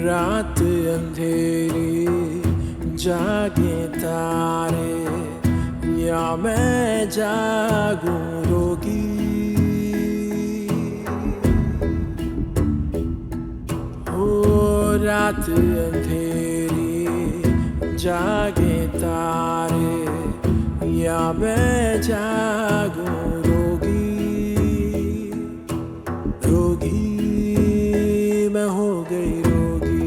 रात अंधेरी जागे तारे या मैं जागूं रोगी। हो रात अंधेरी जागे तारे या मैं जागूं रोगी। रोगी मैं हो गई रोगी।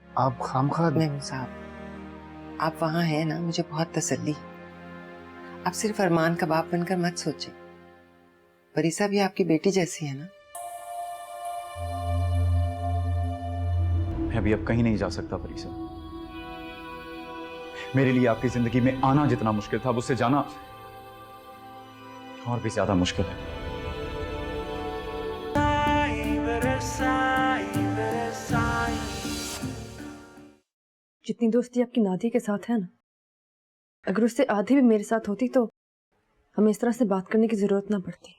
आप खामखा मेम साहब, आप वहाँ हैं ना, मुझे बहुत तसल्ली। आप सिर्फ अरमान का बाप बनकर मत सोचें। परीसा भी आपकी बेटी जैसी है ना। मैं अभी अब कहीं नहीं जा सकता परीसा। मेरे लिए आपकी जिंदगी में आना जितना मुश्किल था, उससे जाना और भी ज्यादा मुश्किल है। जितनी दोस्ती आपकी नादिया के साथ है ना, अगर उससे आधी भी मेरे साथ होती तो हमें इस तरह से बात करने की जरूरत ना पड़ती।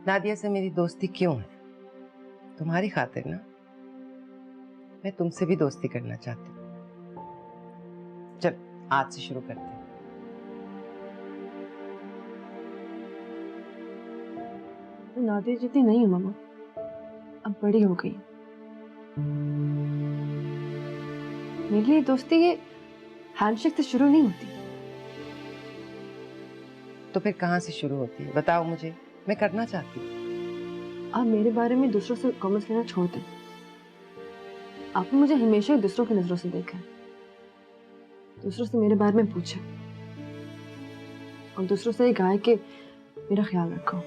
नादिया से मेरी दोस्ती क्यों है? तुम्हारी खातिर ना। मैं तुमसे भी दोस्ती करना चाहती हूँ। चल आज से शुरू करते हैं। नादिया जितनी नहीं हूँ मामा, अब बड़ी हो गई। मेरे लिए दोस्ती ये हैंडशेक से शुरू नहीं होती। तो फिर कहाँ से शुरू होती है बताओ मुझे, मैं करना चाहती हूँ। आप मेरे बारे में दूसरों से कमेंट्स लेना छोड़ दें। आपने मुझे हमेशा ही दूसरों की नजरों से देखा है। दूसरों से मेरे बारे में पूछा और दूसरों से ये कहा है कि मेरा ख्याल रखो।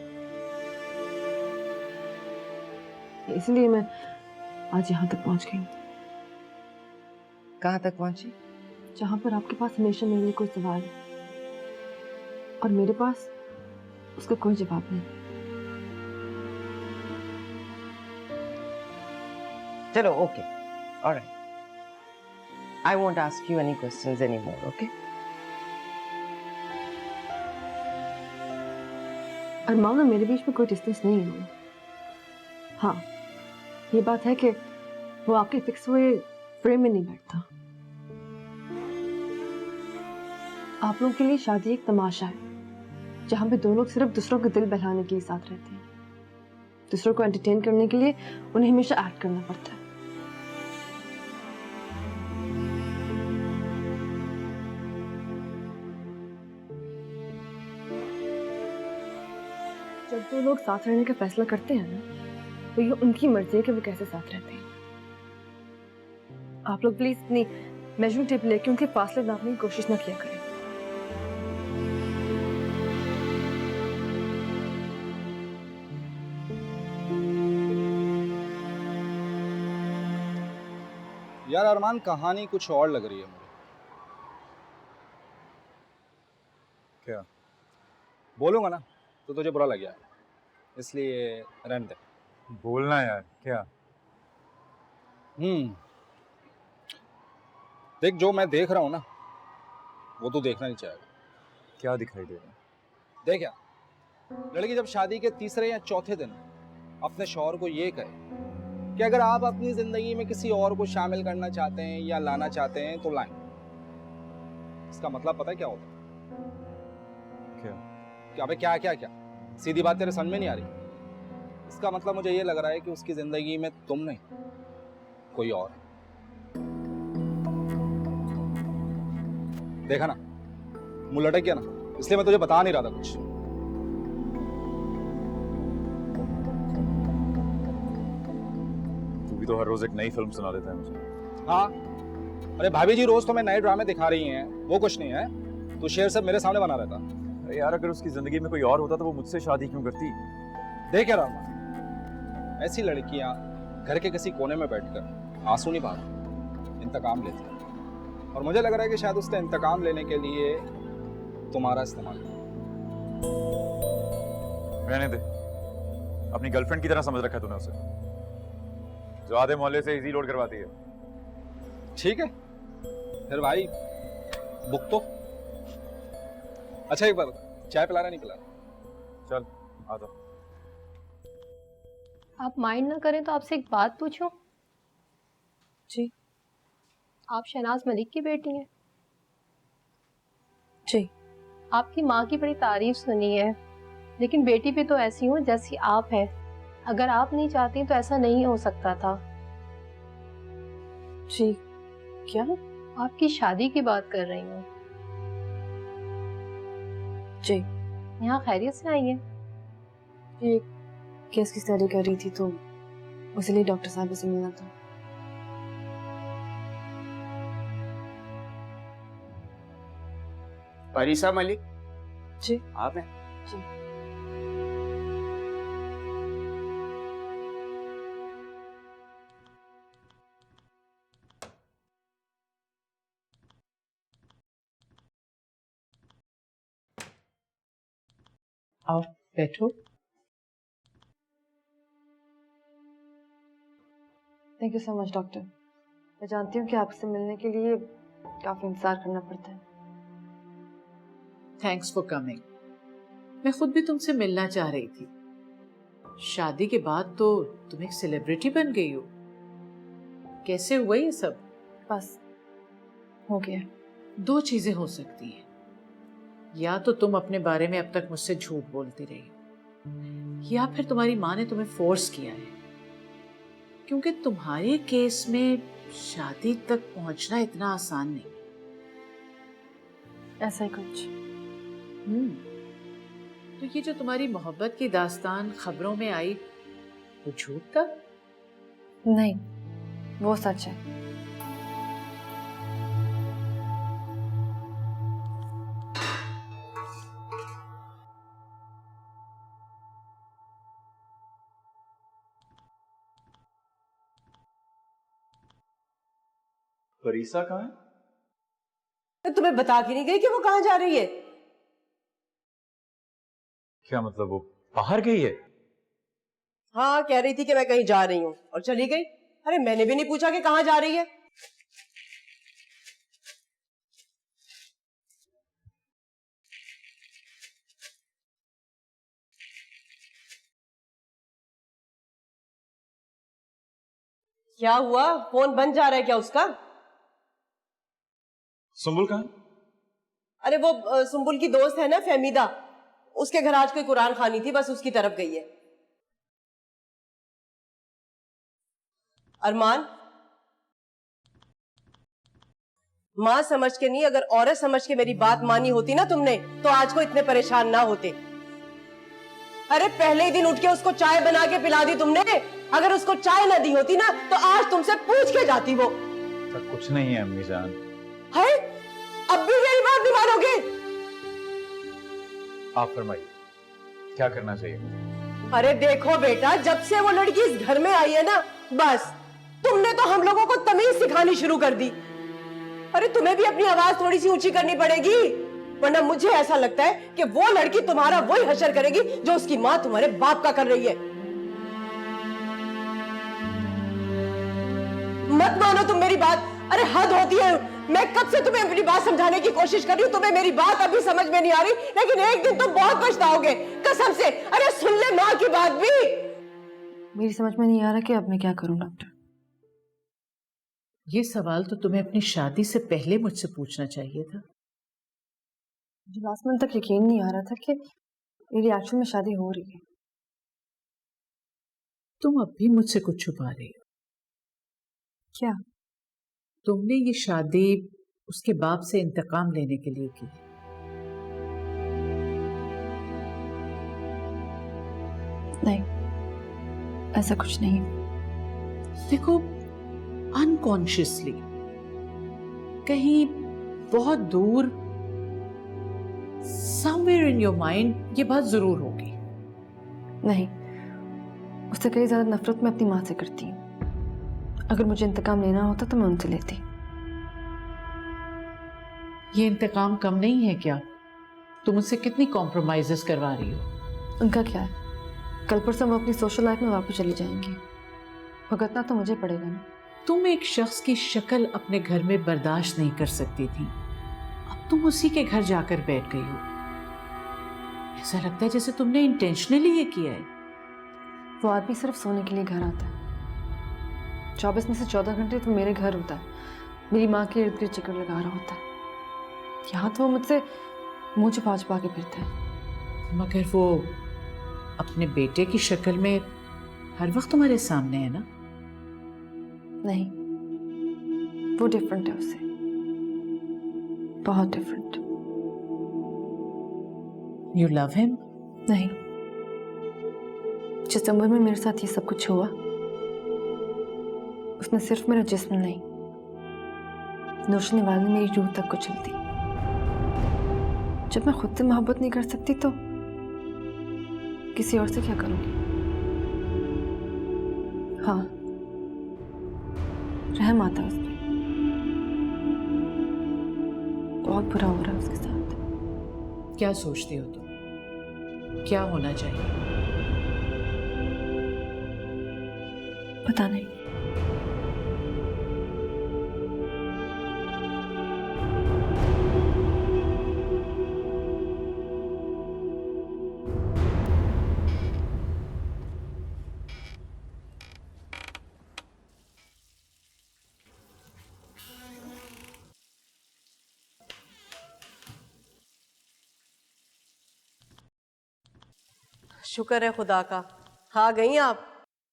इसलिए मैं आज यहाँ तक पहुँच गई। कहाँ तक पहुंची? जहाँ पर आपके पास हमेशा मेरे लिए कोई सवाल है और मेरे पास उसका कोई जवाब नहीं। चलो okay, alright. I won't ask you any questions anymore, okay? Arman और मेरे बीच में कोई डिस्टेंस नहीं है मामा। हाँ, ये बात है कि वो आपके फिक्स हुए फ्रेम में नहीं बैठता। आप लोगों के लिए शादी एक तमाशा है जहाँ पे दो लोग सिर्फ दूसरों के दिल बहलाने के लिए साथ रहते हैं। दूसरों को एंटरटेन करने के लिए उन्हें हमेशा एक्ट करना पड़ता है। जब दो लोग साथ रहने का फैसला करते हैं ना, तो ये उनकी मर्जी है कि वो कैसे साथ रहते हैं। आप लोग प्लीज अपनी मेजरिंग टेप लेके उनके फासले नापने की कोशिश ना किया करें। यार अरमान, कहानी कुछ और लग रही है मुझे। क्या? बोलूंगा ना तो तुझे बुरा लग जाएगा, इसलिए रहने दे। बोलना यार, क्या? देख, जो मैं देख रहा हूँ ना वो तू देखना नहीं चाहेगा। क्या दिखाई दे रहा है? देख यार, लड़की जब शादी के तीसरे या चौथे दिन अपने शौहर को ये कहे कि अगर आप अपनी जिंदगी में किसी और को शामिल करना चाहते हैं या लाना चाहते हैं तो लाएं, इसका मतलब पता है क्या होता है? क्या? अबे क्या क्या क्या, सीधी बात तेरे समझ में नहीं आ रही? इसका मतलब मुझे ये लग रहा है कि उसकी जिंदगी में तुम नहीं, कोई और है। देखा ना, मुंह लटक गया ना, इसलिए मैं तुझे बता नहीं रहा था कुछ। तू भी तो हर रोज एक नई फिल्म सुना देता है मुझे। हाँ, अरे भाभी जी रोज तो मैं नए ड्रामे दिखा रही हैं, वो कुछ नहीं है। तू शेर सब मेरे सामने बना रहता। अरे यार, अगर उसकी जिंदगी में कोई और होता तो वो मुझसे शादी क्यों करती? देख यार अरमान, ऐसी लड़कियां घर के किसी कोने में बैठकर आंसू नहीं बहाती, इंतकाम लेती हैं। और मुझे लग रहा है कि शायद उसका इंतकाम लेने के लिए तुम्हारा इस्तेमाल। रहने दे, अपनी गर्लफ्रेंड की तरह समझ रखा है तूने उसे, जो आधे मोहल्ले से इजी लोड करवाती है। ठीक है फिर भाई, बुक तो अच्छा एक बात बता, चाय पिलाना नहीं पिलाना? चल आ जा। आप माइंड ना करें तो आपसे एक बात पूछूं? जी आप शहनाज मलिक की बेटी हैं? जी। आपकी माँ की बड़ी तारीफ सुनी है, लेकिन बेटी भी तो ऐसी हो जैसी आप है। अगर आप नहीं चाहती तो ऐसा नहीं हो सकता था। जी क्या? आपकी शादी की बात कर रही हूँ। जी यहाँ खैरियत से आई है? जी केस की स्टडी कर रही थी तो इसलिए डॉक्टर साहब से मिलना था। परिसा मलिक जी आप हैं? जी। आओ बैठो। Thank you so much doctor. मैं जानती हूँ कि आपसे मिलने के लिए काफी इंतजार करना पड़ता है। Thanks for coming. मैं खुद भी तुमसे मिलना चाह रही थी। शादी के बाद तो तुम एक सेलिब्रिटी बन गई हो। कैसे हुआ ये सब? बस हो गया। दो चीजें हो सकती हैं, या तो तुम अपने बारे में अब तक मुझसे झूठ बोलती रही हो, या फिर तुम्हारी माँ ने तुम्हें फोर्स किया है, क्योंकि तुम्हारे केस में शादी तक पहुंचना इतना आसान नहीं। ऐसा ही कुछ। तो ये जो तुम्हारी मोहब्बत की दास्तान खबरों में आई, वो झूठ था? नहीं, वो सच है। परीसा कहाँ है? तो तुम्हें बता के नहीं गई कि वो कहाँ जा रही है? क्या मतलब, वो बाहर गई है? हाँ, कह रही थी कि मैं कहीं जा रही हूँ और चली गई। अरे मैंने भी नहीं पूछा कि कहाँ जा रही है। क्या हुआ? फोन बंद जा रहा है क्या उसका? सुंबुल कहाँ है? अरे वो सुंबुल की दोस्त है ना फहमीदा, उसके घर आज कोई कुरान खानी थी, बस उसकी तरफ गई है। अरमान, मां समझ के नहीं, अगर औरत समझ के मेरी बात मानी होती ना तुमने, तो आज को इतने परेशान ना होते। अरे पहले ही दिन उठ के उसको चाय बना के पिला दी तुमने। अगर उसको चाय ना दी होती ना तो आज तुमसे पूछ के जाती वो। सब कुछ नहीं है अम्मी जान। है? अब भी मेरी बात नहीं मानोगे? आप फरमाइए, क्या करना चाहिए? अरे देखो बेटा, जब से वो लड़की इस घर में आई है ना, बस तुमने तो हम लोगों को तमीज सिखानी शुरू कर दी। अरे तुम्हें भी अपनी आवाज थोड़ी सी ऊंची करनी पड़ेगी, वरना मुझे ऐसा लगता है कि वो लड़की तुम्हारा वही हशर करेगी जो उसकी माँ तुम्हारे बाप का कर रही है। मत मानो तुम मेरी बात। अरे हद होती है। मैं कब से तुम्हें अपनी बात समझाने की कोशिश कर रही हूँ, तुम्हें मेरी बात अभी समझ में नहीं आ रही, लेकिन एक दिन तुम बहुत पछताओगे कसम से। अरे सुन ले माँ की बात भी। मेरी समझ में नहीं आ रहा कि अब मैं क्या करूं डॉक्टर। ये सवाल तो तुम्हें अपनी शादी से पहले मुझसे पूछना चाहिए था। मुझे लास्ट मंथ तक यकीन नहीं आ रहा था कि मेरी एक्चुअल में शादी हो रही है। तुम अब भी मुझसे कुछ छुपा रही हो। क्या? तुमने ये शादी उसके बाप से इंतकाम लेने के लिए की। नहीं, ऐसा कुछ नहीं। देखो, अनकॉन्शियसली कहीं बहुत दूर, समवेयर इन योर माइंड, ये बात जरूर होगी। नहीं, उससे कहीं ज्यादा नफरत मैं अपनी माँ से करती हूँ। अगर मुझे इंतकाम लेना होता तो मैं उनसे लेती। ये इंतकाम कम नहीं है क्या? तुम मुझसे कितनी कॉम्प्रोमाइजेस करवा रही हो। उनका क्या है, कल परसों वो अपनी सोशल लाइफ में वापस चली जाएंगी, भुगतना तो मुझे पड़ेगा ना। तुम एक शख्स की शक्ल अपने घर में बर्दाश्त नहीं कर सकती थी, अब तुम उसी के घर जाकर बैठ गई हो। ऐसा लगता है जैसे तुमने इंटेंशनली ये किया है। वो आदमी सिर्फ सोने के लिए घर आता है। 24 में से 14 घंटे तो मेरे घर होता है, मेरी माँ के इर्द गिर्द चक्कर लगा रहा होता है। यहाँ तो वो मुझसे मुँह छुपा छुपा के फिरता है। मगर वो अपने बेटे की शक्ल में हर वक्त तुम्हारे सामने है ना? नहीं, वो डिफरेंट है उससे, बहुत डिफरेंट। You love him? नहीं, जिस उम्र में मेरे साथ ये सब कुछ हुआ, उसने सिर्फ मेरा जिस्म नहीं, नौशनी वाली ने मेरी रूह तक कुचल दी। जब मैं खुद से मोहब्बत नहीं कर सकती तो किसी और से क्या करूंगी? हाँ, रहम आता है उस पर। बहुत बुरा हो रहा है उसके साथ। क्या सोचती हो तुम? क्या होना चाहिए? पता नहीं। शुक्र है खुदा का, हाँ गई आप।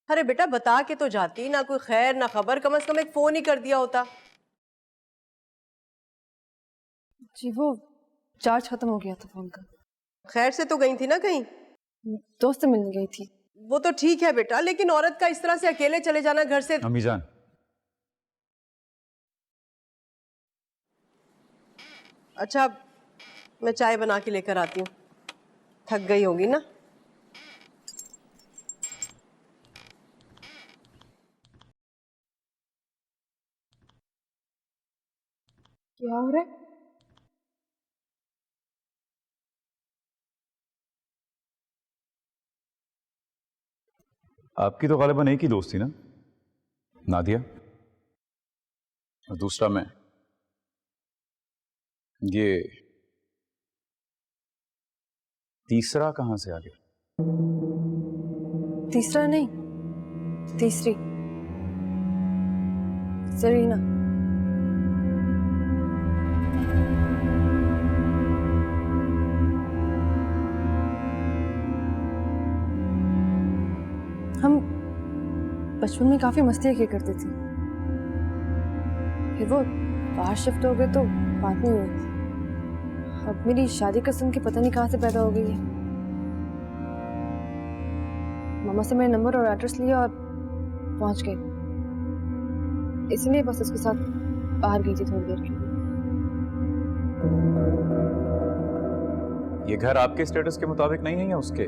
अरे बेटा बता के तो जाती, ना कोई खैर ना खबर, कम से कम एक फोन ही कर दिया होता। जी वो चार्ज खत्म हो गया था फोन का। खैर से तो गई थी ना कहीं? दोस्त से मिलने गई थी। वो तो ठीक है बेटा, लेकिन औरत का इस तरह से अकेले चले जाना घर से। अम्मी जान, अच्छा मैं चाय बना के लेकर आती हूँ, थक गई होगी ना। क्या हो रहा है? आपकी तो गालिबन एक ही दोस्त थी ना, नादिया, और दूसरा मैं। ये तीसरा कहां से आ गया? तीसरा नहीं, तीसरी, सरीना। हम बचपन में काफी मस्तियाँ किया करते थे, फिर वो बाहर शिफ्ट हो गए तो बात नहीं हुई। अब मेरी शादी का सुन के पता नहीं कहाँ से पैदा हो गई है। मामा से मेरा नंबर और एड्रेस लिया और पहुंच गए, इसलिए बस उसके साथ बाहर गई थी थोड़ी देर के लिए। ये घर आपके स्टेटस के मुताबिक नहीं है या उसके?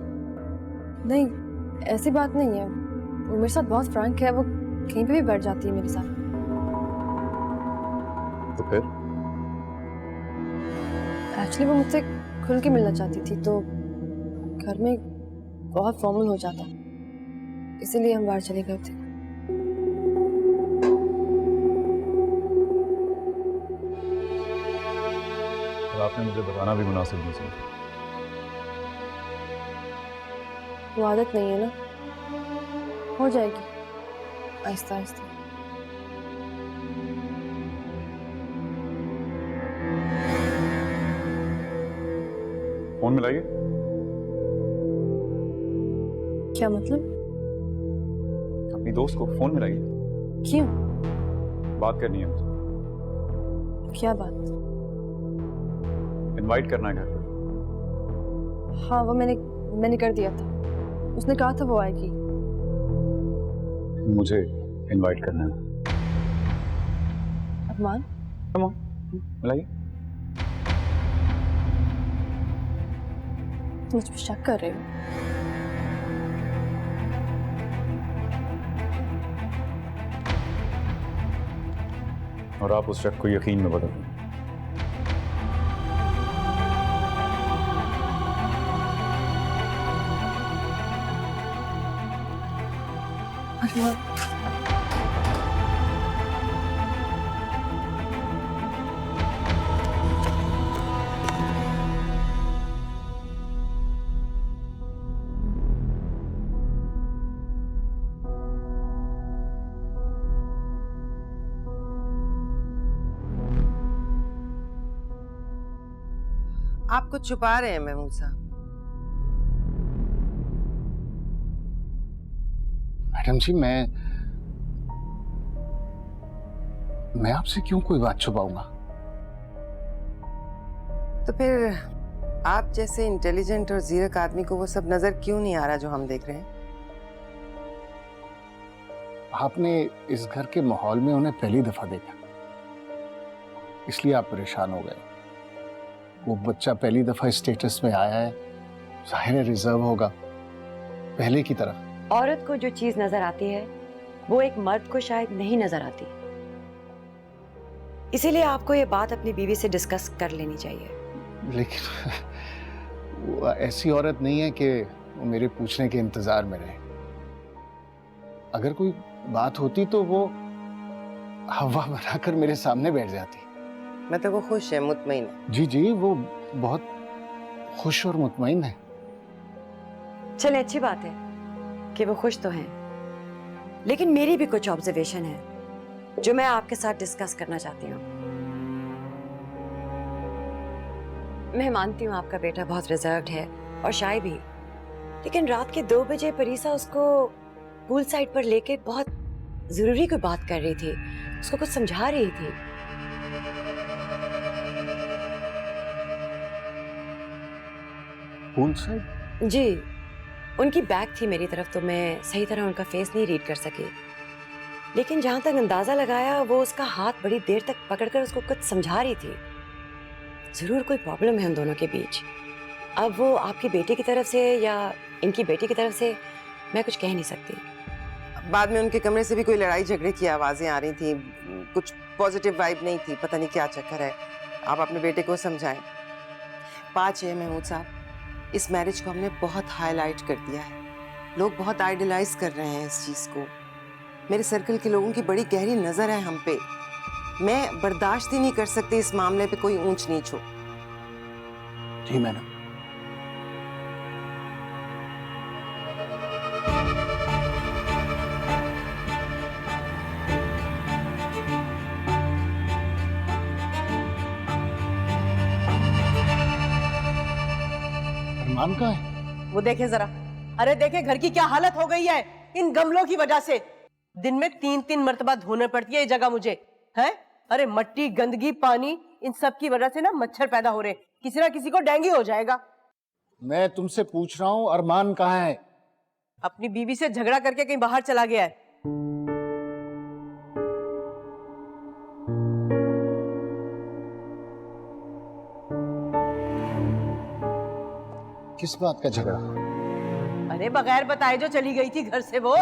नहीं, ऐसी बात नहीं है, वो मेरे साथ बहुत फ्रैंक है, वो कहीं पे भी बैठ जाती है मेरे साथ। तो फिर? एक्चुअली वो मुझसे खुल के मिलना चाहती थी, तो घर में बहुत फॉर्मल हो जाता, इसीलिए हम बाहर चले गए थे। और आपने मुझे बताना भी मुनासिब नहीं समझा। वो आदत नहीं है ना, हो जाएगी आहिस्ता आहिस्ता। फोन मिलाइए। क्या मतलब? अपनी दोस्त को फोन मिलाइए। क्यों? बात करनी है मुझे। क्या बात? इनवाइट करना है घर पे। हाँ वो मैंने कर दिया था, उसने कहा था वो आएगी। मुझे इनवाइट करना है। अरमान, कम ऑन, मिलाइए। तुम मुझ पर शक कर रहे हो? और आप उस शक को यकीन में बदल दें। अरमान, आप कुछ छुपा रहे हैं महमूद साहब। मैडम जी, मैं आपसे क्यों कोई बात छुपाऊंगा? तो फिर आप जैसे इंटेलिजेंट और जीरक आदमी को वो सब नजर क्यों नहीं आ रहा जो हम देख रहे हैं? आपने इस घर के माहौल में उन्हें पहली दफा देखा, इसलिए आप परेशान हो गए। वो बच्चा पहली दफा इस स्टेटस में आया है, जाहिर है रिजर्व होगा, पहले की तरह। औरत को जो चीज नजर आती है वो एक मर्द को शायद नहीं नजर आती, इसीलिए आपको ये बात अपनी बीवी से डिस्कस कर लेनी चाहिए। लेकिन वो ऐसी औरत नहीं है कि वो मेरे पूछने के इंतजार में रहे। अगर कोई बात होती तो वो हवा बनाकर मेरे सामने बैठ जाती। मतलब वो खुश है, मुतमईन है? जी जी, वो बहुत खुश और मुतमईन है। चले, अच्छी बात है कि वो खुश तो हैं, लेकिन मेरी भी कुछ ऑब्जर्वेशन है जो मैं आपके साथ डिस्कस करना चाहती हूँ। मैं मानती हूँ आपका बेटा बहुत रिजर्व्ड है और शाय भी, लेकिन रात के 2 बजे परीसा उसको पूल साइड पर लेके बहुत जरूरी कोई बात कर रही थी, उसको कुछ समझा रही थी। Pool side? जी, उनकी बैक थी मेरी तरफ, तो मैं सही तरह उनका फेस नहीं रीड कर सकी, लेकिन जहां तक अंदाजा लगाया वो उसका हाथ बड़ी देर तक पकड़कर उसको कुछ समझा रही थी। जरूर कोई प्रॉब्लम है उन दोनों के बीच। अब वो आपकी बेटे की तरफ से या इनकी बेटी की तरफ से मैं कुछ कह नहीं सकती। बाद में उनके कमरे से भी कोई लड़ाई झगड़े की आवाजें आ रही थी, कुछ पॉजिटिव वाइब नहीं थी, पता नहीं क्या चक्कर है। आप अपने बेटे को समझाएं। 5 है महमूद साहब, इस मैरिज को हमने बहुत हाईलाइट कर दिया है, लोग बहुत आइडलाइज कर रहे हैं इस चीज को। मेरे सर्कल के लोगों की बड़ी गहरी नजर है हम पे। मैं बर्दाश्त ही नहीं कर सकती इस मामले पे कोई ऊंच नीच हो। जी मैडम। अरमान कहाँ है? वो देखे जरा, अरे देखे घर की क्या हालत हो गई है इन गमलों की वजह से। दिन में 3-3 मर्तबा धोने पड़ती है ये जगह मुझे, है? अरे मट्टी, गंदगी, पानी, इन सब की वजह से ना मच्छर पैदा हो रहे, किसी ना किसी को डेंगू हो जाएगा। मैं तुमसे पूछ रहा हूँ अरमान कहाँ है? अपनी बीवी से झगड़ा करके कहीं बाहर चला गया है। किस बात का झगड़ा? अरे बगैर बताए जो चली गई थी घर से वो।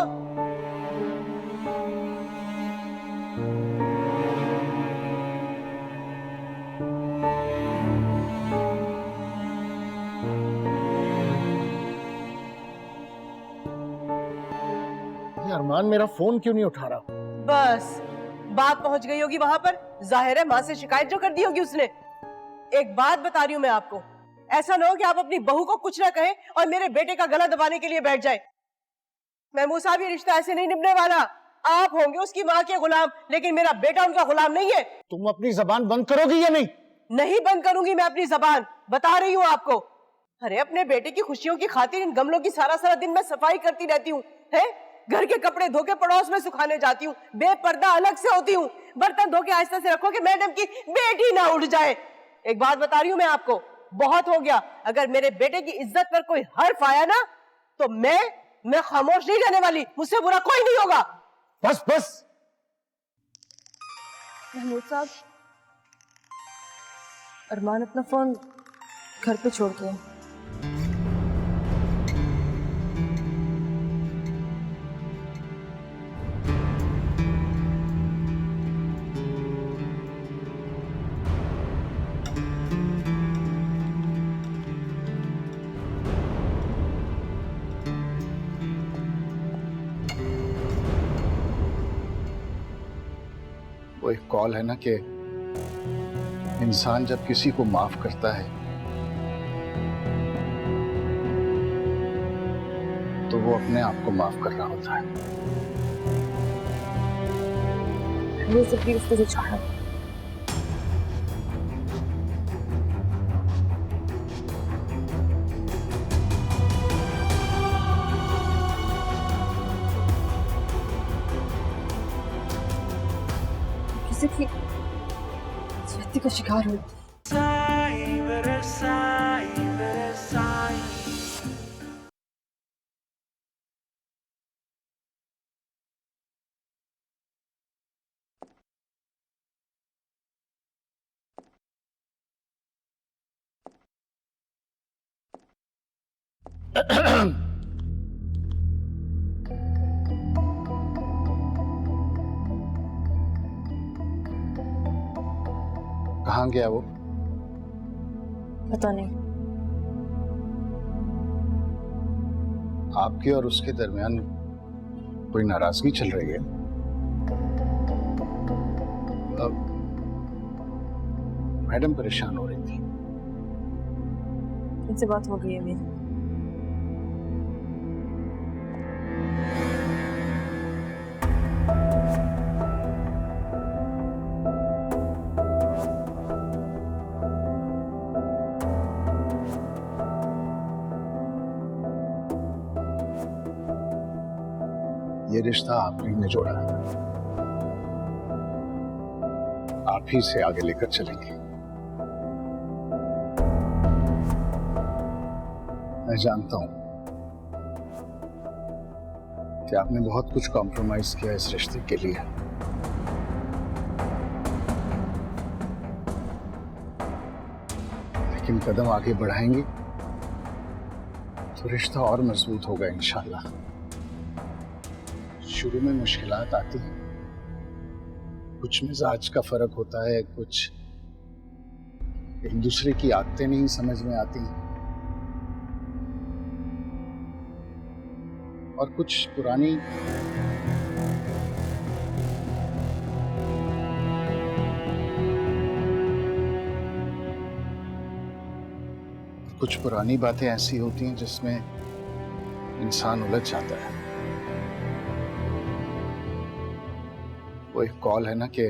अरमान मेरा फोन क्यों नहीं उठा रहा? बस बात पहुंच गई होगी वहां पर, जाहिर है मां से शिकायत जो कर दी होगी उसने। एक बात बता रही हूं मैं आपको, ऐसा ना हो कि आप अपनी बहू को कुछ ना कहें और मेरे बेटे का गला दबाने के लिए बैठ जाए। महमूद साहब, ये रिश्ता ऐसे नहीं निभने वाला। आप होंगे उसकी माँ के गुलाम, लेकिन मेरा बेटा उनका गुलाम नहीं है। तुम अपनी जबान बंद करोगी या नहीं? नहीं बंद करूंगी मैं अपनी जबान, बता रही हूँ आपको। अरे अपने बेटे की खुशियों की खातिर इन गमलों की सारा दिन मैं सफाई करती रहती हूँ, है? घर के कपड़े धो के पड़ोस में सुखाने जाती हूँ, बेपर्दा अलग से होती हूँ, बर्तन धो के आहिस्ता से रखो कि मैडम की बेटी ना उठ जाए। एक बात बता रही हूँ मैं आपको, बहुत हो गया। अगर मेरे बेटे की इज्जत पर कोई हर्फ आया ना तो मैं खामोश नहीं रहने वाली, मुझसे बुरा कोई नहीं होगा। बस बस। महमूद साहब, अरमान अपना फोन घर पे छोड़ के। वो एक कॉल है ना कि इंसान जब किसी को माफ करता है तो वो अपने आप को माफ कर रहा होता है। ये सब भी उसको से छोड़ा। शक्ति का शिकार हुई। कहाँ गया वो? पता नहीं। आपके और उसके दरमियान कोई नाराजगी चल रही है? मैडम परेशान हो रही थी। इनसे बात हो गई है मेरी। ये रिश्ता आप ही ने जोड़ा है, आप ही से आगे लेकर चलेंगे। मैं जानता हूं कि आपने बहुत कुछ कॉम्प्रोमाइज किया इस रिश्ते के लिए, लेकिन कदम आगे बढ़ाएंगे तो रिश्ता और मजबूत होगा इंशाल्लाह। शुरू में मुश्किलात आती हैं, कुछ मिजाज का फर्क होता है, कुछ एक दूसरे की आदतें नहीं समझ में आती, और कुछ पुरानी बातें ऐसी होती हैं जिसमें इंसान उलझ जाता है। वो एक कॉल है ना कि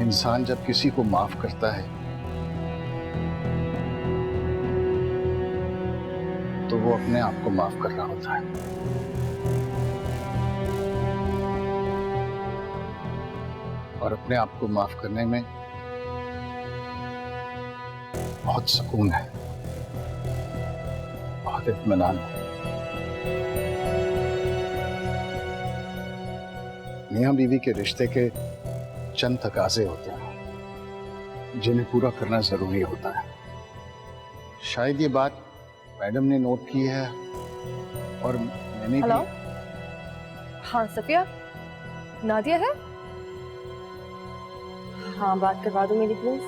इंसान जब किसी को माफ करता है तो वो अपने आप को माफ कर रहा होता है। और अपने आप को माफ करने में बहुत सुकून है, बहुत इत्मीनान है। मियां बीवी के रिश्ते के चंद तकाजे होते हैं जिन्हें पूरा करना जरूरी होता है। शायद ये बात मैडम ने नोट की है और मैंने हेलो, भी। हाँ सफिया, नादिया है? हाँ, बात करवा दो मेरी प्लीज।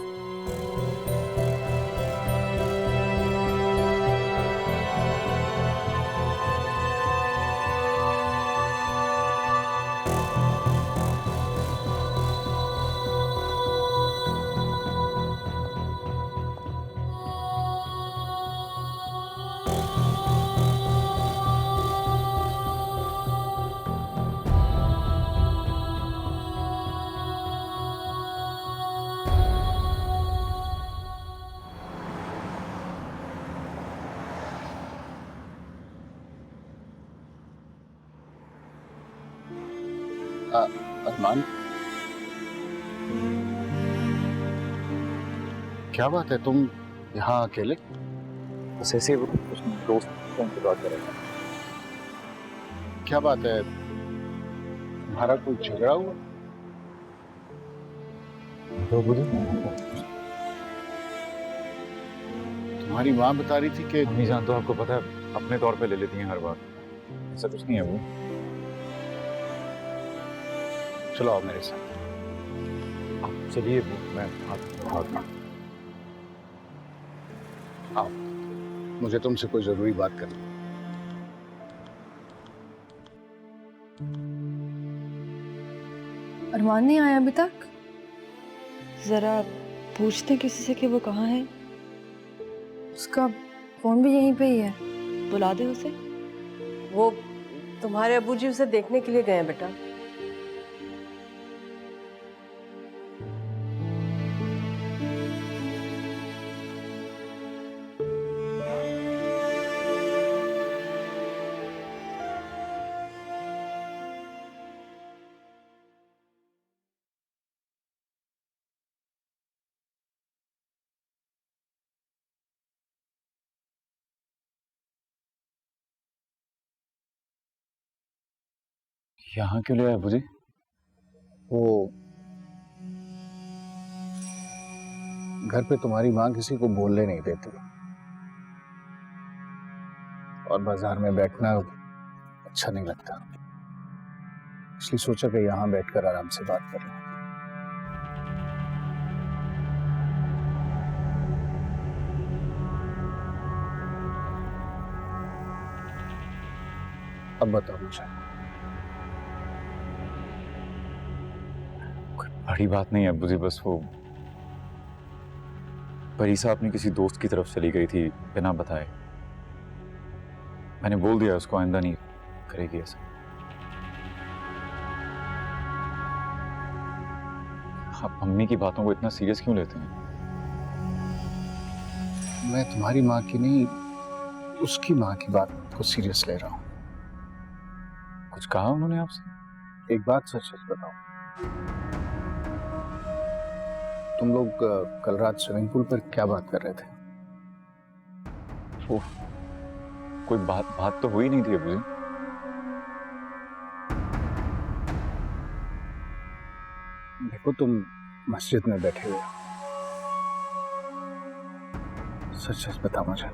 अरमान, क्या बात है, तुम यहाँ अकेले? बस ऐसे ही कुछ दोस्त फोन पे बात कर रहे हैं। क्या बात है, तुम्हारा कोई झगड़ा हुआ? तो बोलो। तुम्हारी माँ बता रही थी कि अम्मी जान तो आपको पता है अपने तौर पे ले लेती हैं हर बार, ऐसा कुछ नहीं है वो। चलो आओ मेरे साथ। आप चलिए, मैं आपको आओ, मुझे तुमसे कोई जरूरी बात करनी है। अरमान नहीं आया अभी तक? जरा पूछते किसी से कि वो कहाँ है। उसका फोन भी यहीं पे ही है। बुला दे उसे। वो तुम्हारे अबूजी उसे देखने के लिए गए हैं बेटा। यहाँ क्यों ले आए बुजी? वो घर पे तुम्हारी माँ किसी को बोलने नहीं देती और बाजार में बैठना अच्छा नहीं लगता, इसलिए सोचा कि यहाँ बैठकर आराम से बात कर लें। अब बताओ मुझे। कोई बड़ी बात नहीं है बुजी, बस वो परीसा अपनी किसी दोस्त की तरफ चली गई थी बिना बताए। मैंने बोल दिया उसको आइंदा नहीं करेगी ऐसा। आप मम्मी की बातों को इतना सीरियस क्यों लेते हैं? मैं तुम्हारी माँ की नहीं, उसकी माँ की बात को सीरियस ले रहा हूँ। कुछ कहा उन्होंने आपसे? एक बात सच सच बताओ, तुम लोग कल रात स्विमिंग पूल पर क्या बात कर रहे थे? वो कोई बात तो हुई नहीं थी अबू जी। देखो तुम मस्जिद में बैठे हुए हो, सच सच बता मुझे।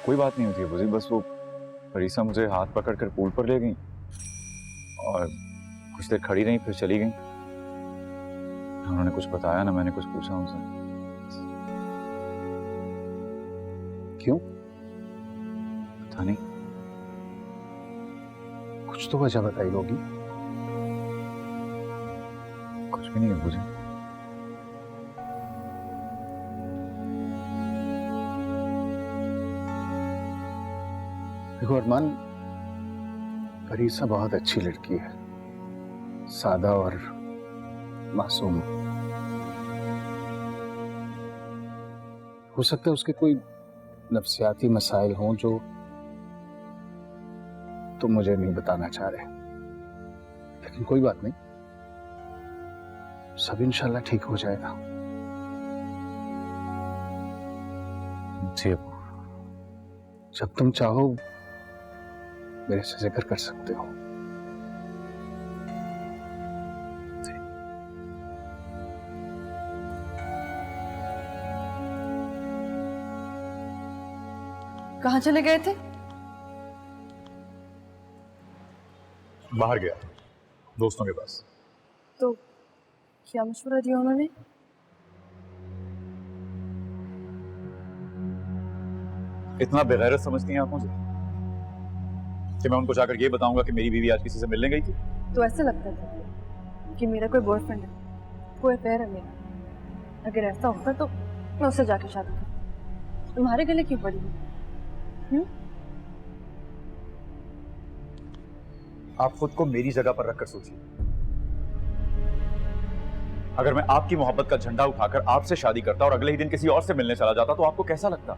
कोई बात नहीं होती अबू जी, बस वो परीसा मुझे हाथ पकड़कर पूल पर ले गई और कुछ देर खड़ी रही, फिर चली गई। उन्होंने कुछ बताया ना मैंने कुछ पूछा उनसे। क्यों? पता नहीं, कुछ तो वजह बताई होगी। कुछ भी नहीं है मुझे। देखो अरमान, परीसा बहुत अच्छी लड़की है, सादा और मासूम। हो सकता है उसके कोई नफ्सियाती मसाइल हों जो तुम मुझे नहीं बताना चाह रहे, लेकिन कोई बात नहीं, सब इंशाल्लाह ठीक हो जाएगा। जी, जब तुम चाहो मेरे से जिक्र कर सकते हो। कहाँ चले गए थे? बाहर गया दोस्तों के पास। तो क्या मशवरा दिया उन्होंने? इतना बेगैरत समझती हैं आप मुझे कि मैं उनको जाकर ये बताऊंगा कि मेरी बीवी आज किसी से मिलने गई थी? तो ऐसे लगता था कि मेरा कोई बॉयफ्रेंड है, कोई अफेयर है मेरा। अगर ऐसा होता तो मैं उससे जाके शादी करती। तुम्हारे गले क्यों पड़ी? आप खुद को मेरी जगह पर रखकर सोचिए, अगर मैं आपकी मोहब्बत का झंडा उठाकर आपसे शादी करता और अगले ही दिन किसी और से मिलने चला जाता तो आपको कैसा लगता?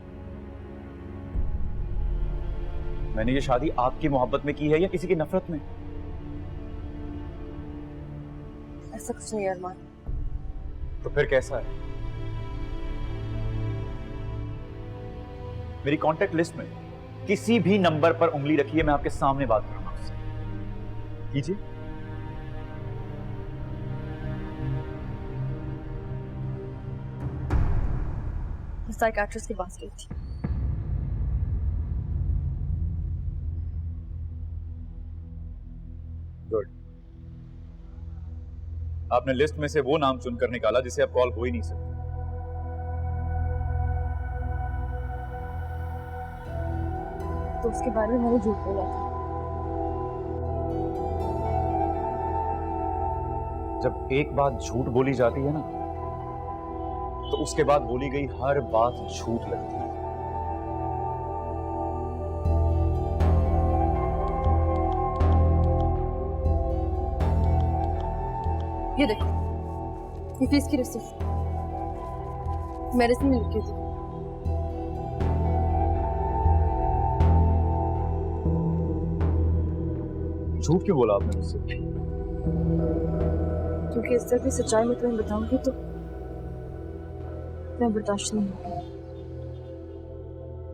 मैंने ये शादी आपकी मोहब्बत में की है या किसी की नफरत में? ऐसा कुछ नहीं अरमान। तो फिर कैसा है? मेरी कांटेक्ट लिस्ट में किसी भी नंबर पर उंगली रखिए, मैं आपके सामने बात करूंगा उससे। कीजिए। साइकियाट्रिस्ट के पास गई थी। गुड। आपने लिस्ट में से वो नाम चुनकर निकाला जिसे अब कॉल हो ही नहीं सकती। तो उसके बारे में मैंने झूठ बोला था। जब एक बात झूठ बोली जाती है ना, तो उसके बाद बोली गई हर बात झूठ लगती है। ये देखो, ये फीस की रिसीप्ट मेडिसिन में लिखी थी। झूठ क्यों बोला आपने मुझसे? क्योंकि इस तरह की सच्चाई में तुम्हें बताऊंगी तो मैं बर्दाश्त नहीं होगी।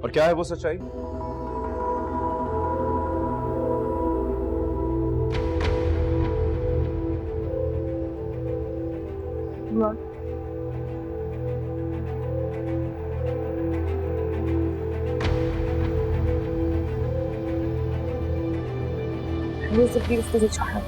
और क्या है वो सच्चाई? धन्यवाद। प्लीज मुझे छोड़ो।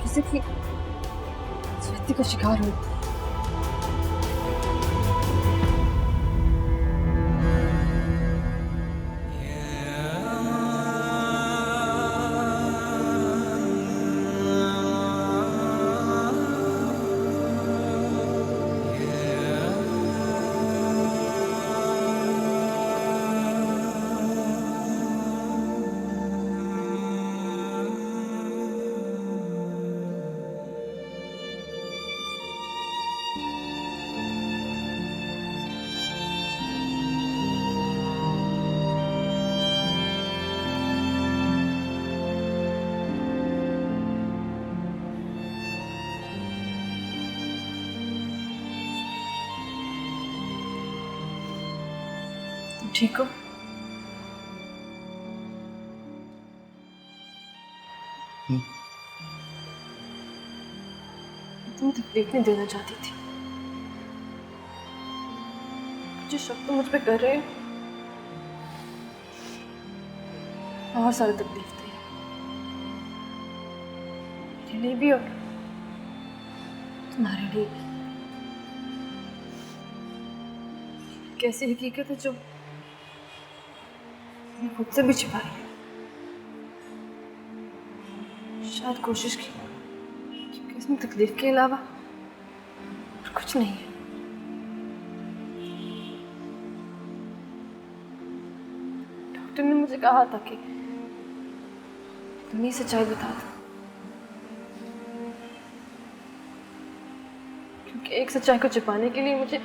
किसी की ज्यादती का शिकार हुई। ठीक हो? तुम तकलीफ नहीं देना चाहती थी। जो शक तुम मुझ पे कर रहे हो बहुत सारी तकलीफ थी मेरे लिए भी और तुम्हारे लिए भी। कैसी हकीकत है जो मैं खुद से भी छिपा रही हूँ। शायद कोशिश की क्योंकि इसमें तकलीफ के अलावा और कुछ नहीं है। डॉक्टर ने मुझे कहा था कि तुम ही सच्चाई बता दो, क्योंकि एक सच्चाई को छिपाने के लिए मुझे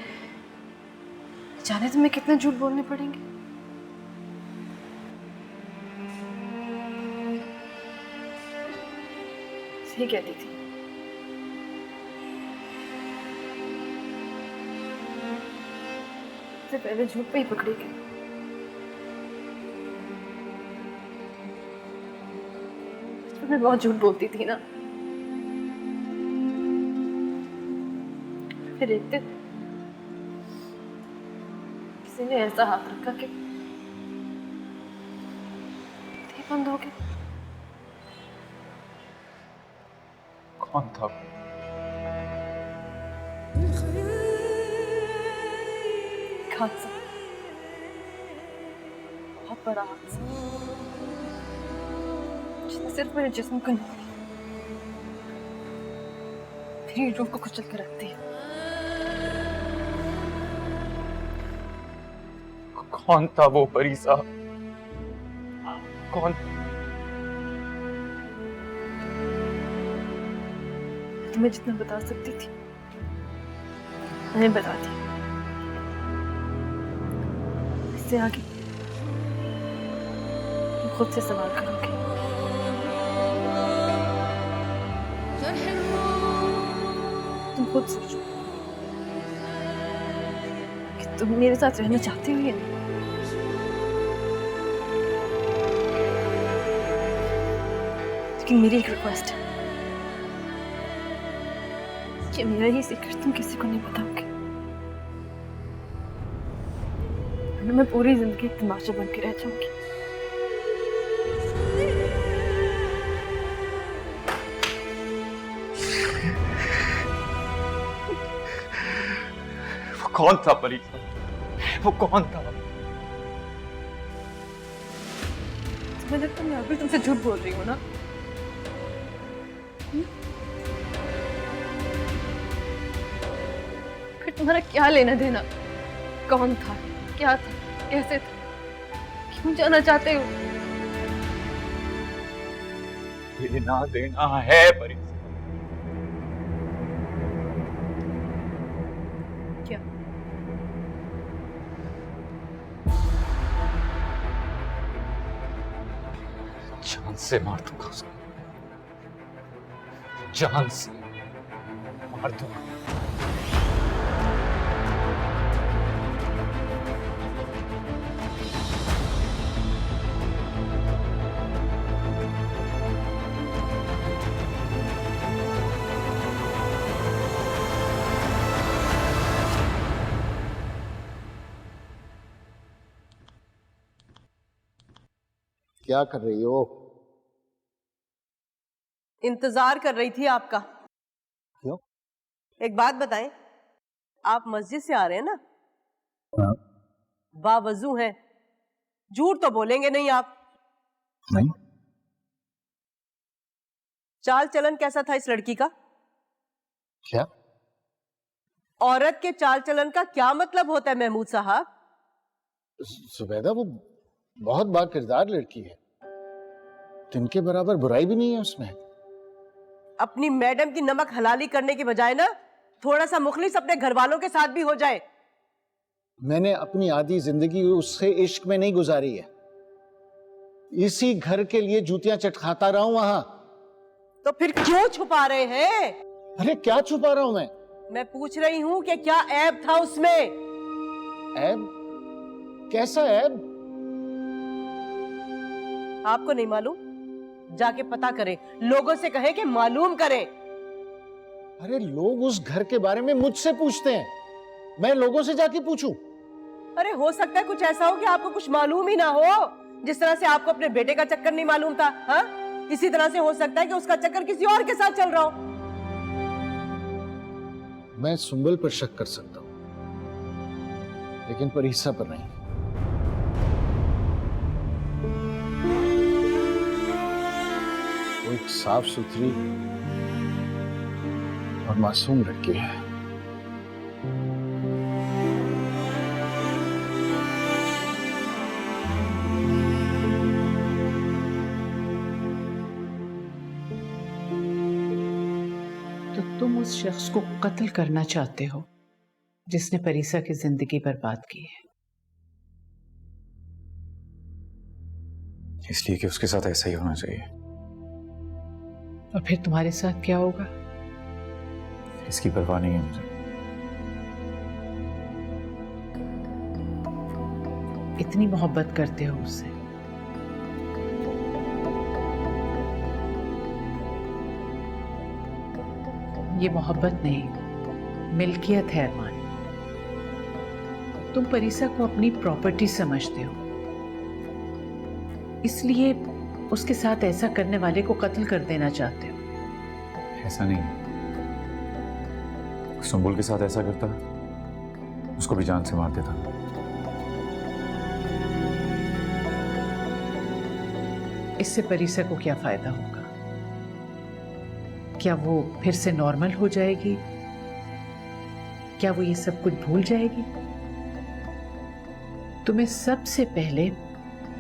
जाने तुम्हें कितने झूठ बोलने पड़ेंगे। सही कहती थी। सबसे पहले झूठ पे ही पकड़ी गई। मैं बहुत झूठ बोलती थी ना। फिर एक दिन किसी ने ऐसा हाथ रखा कि बंद हो गया। कौन था? हादसा, बहुत बड़ा हादसा, जिसने सिर्फ मेरे जिस्म को नहीं मेरी रूह को कुचल कर रख दिया। कौन था वो परी साहब? कौन? तुम्हें जितना बता सकती थी मैंने बता दिया। इससे आगे तुम खुद से सवाल करोगे। तुम खुद सोचो कि तुम मेरे साथ रहना चाहती हो या नहीं। लेकिन मेरी एक रिक्वेस्ट है कि मेरा ये सीक्रेट तुम किसी को नहीं बताओगे, वरना मैं पूरी जिंदगी एक तमाशा बन के रह जाऊंगी। वो कौन था परी साहब? वो कौन था? तुम्हें लगता है मैं अभी तुमसे झूठ बोल रही हूँ ना? फिर तुम्हारा क्या लेना देना? कौन था, क्या था, कैसे था, क्यों जाना चाहते हो? लेना देना है परी साहब। क्या? जान से मार दूंगा उसको, जान से मार दूंगा। क्या कर रही हो? इंतजार कर रही थी आपका। क्यों? एक बात बताएं, आप मस्जिद से आ रहे हैं ना? हाँ। बावजू हैं, झूठ तो बोलेंगे नहीं आप? नहीं। चाल चलन कैसा था इस लड़की का? क्या? औरत के चाल चलन का क्या मतलब होता है महमूद साहब? जुबैदा वो बहुत बाकिरदार लड़की है, तिनके बराबर बुराई भी नहीं है उसमें। अपनी मैडम की नमक हलाली करने के बजाय ना थोड़ा सा मुखलिस अपने घर वालों के साथ भी हो जाए। मैंने अपनी आधी जिंदगी उससे इश्क में नहीं गुजारी है, इसी घर के लिए जूतियां चटखाता रहा हूं वहां। तो फिर क्यों छुपा रहे हैं? अरे क्या छुपा रहा हूं मैं पूछ रही हूं कि क्या ऐब था उसमें? ऐब? कैसा ऐब? आपको नहीं मालूम? जाके पता करें, लोगों से कहें कि मालूम करें। अरे लोग उस घर के बारे में मुझसे पूछते हैं, मैं लोगों से जाके पूछूं? अरे हो सकता है कुछ ऐसा हो कि आपको कुछ मालूम ही ना हो, जिस तरह से आपको अपने बेटे का चक्कर नहीं मालूम था। हाँ, इसी तरह से हो सकता है कि उसका चक्कर किसी और के साथ चल रहा हो। मैं सुंबल पर शक कर सकता हूं, लेकिन परीसा पर नहीं। वो एक साफ सुथरी और मासूम लड़की है। तो तुम उस शख्स को कत्ल करना चाहते हो जिसने परीसा की जिंदगी बर्बाद की है? इसलिए कि उसके साथ ऐसा ही होना चाहिए। और फिर तुम्हारे साथ क्या होगा? इसकी परवाह नहीं है मुझे। इतनी मोहब्बत करते हो उससे? ये मोहब्बत नहीं, मिल्कियत है अरमान। तुम परीसा को अपनी प्रॉपर्टी समझते हो, इसलिए उसके साथ ऐसा करने वाले को कत्ल कर देना चाहते हो। ऐसा नहीं है, सुंबुल के साथ ऐसा करता उसको भी जान से मार देता। इससे परीसा को क्या फायदा होगा? क्या वो फिर से नॉर्मल हो जाएगी? क्या वो ये सब कुछ भूल जाएगी? तुम्हें सबसे पहले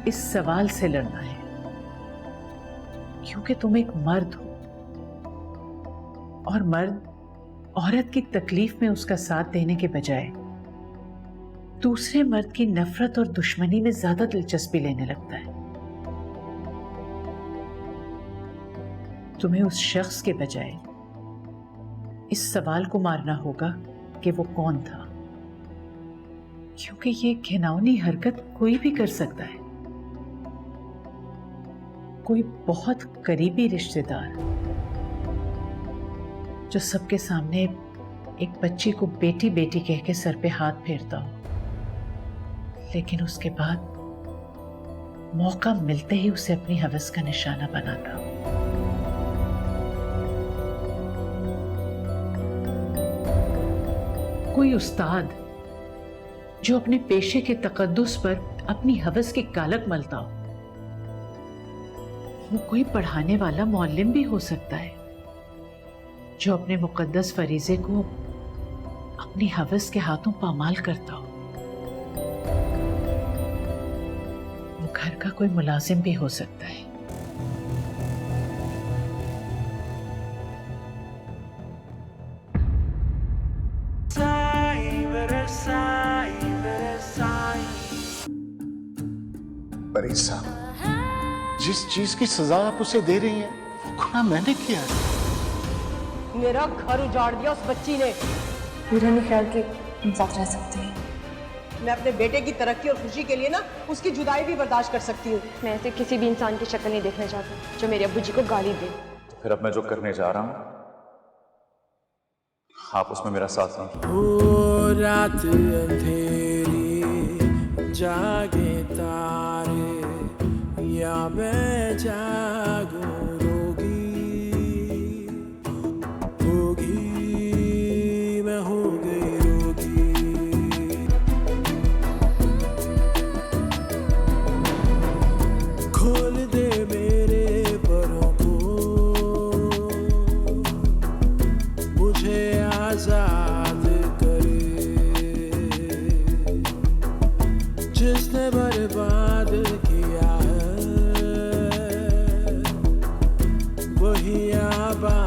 इस सवाल से लड़ना है, क्योंकि तुम एक मर्द हो और मर्द औरत की तकलीफ में उसका साथ देने के बजाय दूसरे मर्द की नफरत और दुश्मनी में ज्यादा दिलचस्पी लेने लगता है। तुम्हें उस शख्स के बजाय इस सवाल को मारना होगा कि वो कौन था, क्योंकि ये घिनौनी हरकत कोई भी कर सकता है। कोई बहुत करीबी रिश्तेदार जो सबके सामने एक बच्ची को बेटी बेटी कह के सर पे हाथ फेरता हो, लेकिन उसके बाद मौका मिलते ही उसे अपनी हवस का निशाना बनाता हो। कोई उस्ताद जो अपने पेशे के तकद्दुस पर अपनी हवस की कालक मलता हो। वो कोई पढ़ाने वाला मौल्लिम भी हो सकता है जो अपने मुकद्दस फरीजे को अपनी हवस के हाथों पामाल करता हो। वो घर का कोई मुलाजिम भी हो सकता है। परीसा, जिस चीज की सजा आप उसे दे रही हैं, वो गुनाह मैंने किया है। मेरा घर उजाड़ दिया उस बच्ची ने। मेरा नहीं ख्याल कि हम साथ रह सकते हैं। मैं अपने बेटे की तरक्की और खुशी के लिए ना उसकी जुदाई भी बर्दाश्त कर सकती हूँ। मैं ऐसे किसी भी इंसान की शक्ल नहीं देखना चाहती जो मेरे अब्बू जी को गाली दे। तो फिर अब मैं जो करने जा रहा हूं आप उसमें मेरा साथ नहीं। ओ रात अंधेरी जागे तारे या मैं जागूं रोगी होगी मैं हो गई रोगी। खोल दे मेरे परों को मुझे आजाद करे जिसने बर्बाद किया है वही आबाद